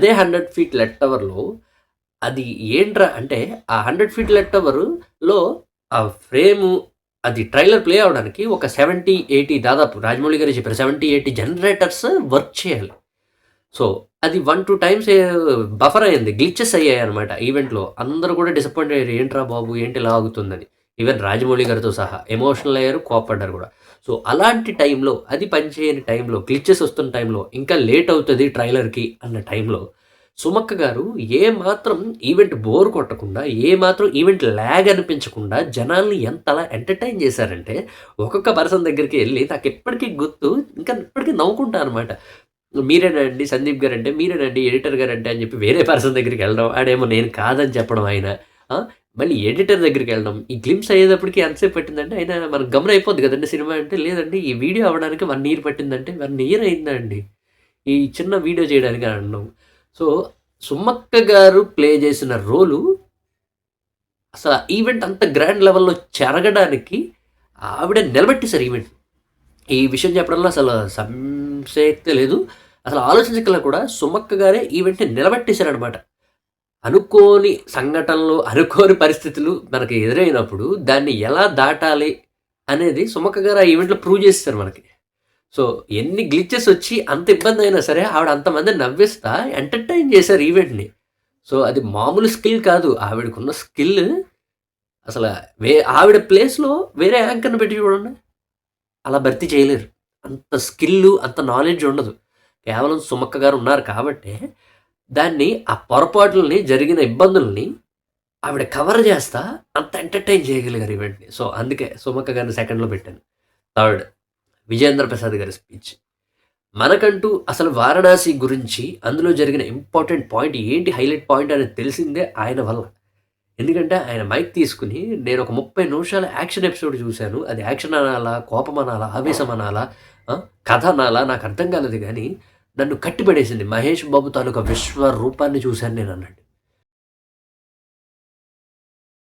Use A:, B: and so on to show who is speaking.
A: అదే 100 feet let టవర్‌లో అది ఏంట్రా అంటే, ఆ 100 ఫీట్ లెట్ టవర్‌లో ఆ ఫ్రేము అది ట్రైలర్ ప్లే అవ్వడానికి ఒక 70, 80 దాదాపు రాజమౌళి గారే చెప్పారు. 70, 80 జనరేటర్స్ వర్క్ చేయాలి. సో, అది 1, 2 టైమ్స్ బఫర్ అయింది. గ్లిచెస్ అయ్యాయన్నమాట ఈవెంట్‌లో. అందరూ కూడా డిసప్పాయింట్ అయ్యారు. ఏంట్రా బాబు! ఏంటి ఇలా ఆగుతుందని. ఈవెన్ రాజమౌళి గారితో సహా. ఎమోషనల్ అయ్యారు, కోప్పడ్డారు కూడా. సో, అలాంటి టైంలో అది పనిచేయని టైంలో, గ్లిచెస్ వస్తున్న టైంలో, ఇంకా లేట్ అవుతది ట్రైలర్‌కి అన్న టైంలో, సుమక్క గారు ఏమాత్రం ఈవెంట్ బోర్ కొట్టకుండా, ఏమాత్రం ఈవెంట్ ల్యాగ్ అనిపించకుండా జనాల్ని ఎంతలా ఎంటర్‌టైన్ చేశారంటే, ఒక్కొక్క పర్సన్ దగ్గరికి ఎళ్లి నాకిప్పటికి గుర్తు, ఇంకా ఇప్పటికి నవ్వుకుంటా అనమాట. మీరేనండి సందీప్ గారంటే, మీరేనండి ఎడిటర్ గారంటే అని చెప్పి వేరే పర్సన్ దగ్గరికెళ్ళడం. ఆడేమో నేను కాదని చెప్పడం ఆయన. ఆ! మళ్ళీ ఎడిటర్ దగ్గరికెళ్ళడం. ఈ గ్లింప్స్ అయ్యేటప్పటికి ఎంతసేపు పట్టిందంటే, ఆయన మనకు గమన అయిపోద్ది కదండీ సినిమా అంటే, లేదండి ఈ వీడియో అవ్వడానికి 1 ఇయర్ పట్టిందంటే, 1 ఇయర్ అయిందా అండి? ఈ చిన్న వీడియో చేయడానికి అని అనడం. సో, సుమక్క గారు ప్లే చేసిన రోలు అసల ఈవెంట్ అంత గ్రాండ్ లెవెల్‌లో జరగడానికి ఆవిడ నిలబెట్టేసారు ఈవెంట్. ఈ విషయం చెప్పడంలో అసలు సంశయక్తే లేదు. అసలు ఆలోచించగల కూడా సుమక్క గారే ఈవెంట్‌ని నిలబెట్టేసారనమాట. అనుకోని సంఘటనలు, అనుకోని పరిస్థితులు మనకి ఎదురైనప్పుడు దాన్ని ఎలా దాటాలి అనేది సుమక్క గారు ఆ ఈవెంట్‌లో ప్రూవ్ చేసేసారు మనకి. సో, ఎన్ని గ్లిచెస్ వచ్చి అంత ఇబ్బందయినా సరే ఆవిడ అంతమందిని నవ్విస్తా ఎంటర్‌టైన్ చేశారు ఈవెంట్‌ని. సో, అది మామూలు స్కిల్ కాదు. ఆవిడకున్న స్కిల్ అసల ఆవిడ ప్లేస్‌లో వేరే యాంకర్‌ని పెట్టి చూడండి. అలా భర్తీ చేయలేరు. అంత స్కిల్లు, అంత నాలెడ్జ్ ఉండదు. కేవలం సుమక్క గారు ఉన్నారు కాబట్టే, దాన్ని ఆ పొరపాట్లని, జరిగిన ఇబ్బందుల్ని ఆవిడ కవర్ చేస్తా అంత ఎంటర్‌టైన్ చేయగలిగారు ఈవెంట్‌ని. సో, అందుకే సుమక్క గారిని సెకండ్‌లో పెట్టాను. థర్డ్ విజయేంద్ర ప్రసాద్ గారి స్పీచ్. మనకంటూ అసలు వారణాసి గురించి అందులో జరిగిన ఇంపార్టెంట్ పాయింట్ ఏంటి, హైలైట్ పాయింట్ అనేది తెలిసిందే ఆయన వల్ల. ఎందుకంటే ఆయన మైక్ తీసుకొని నేనొక 30 నిమిషాల యాక్షన్ ఎపిసోడ్ చూసాను. అది యాక్షన్ అనాలా? కోపం అనాలా? ఆవేశం అనాలా? కథ అనాలా? నాకర్థం కాలేదు గానీ, నన్ను కట్టిపడేసింది. 'మహేష్ బాబు' తాలూకా విశ్వరూపాన్ని చూసాను నేనన్నాడు.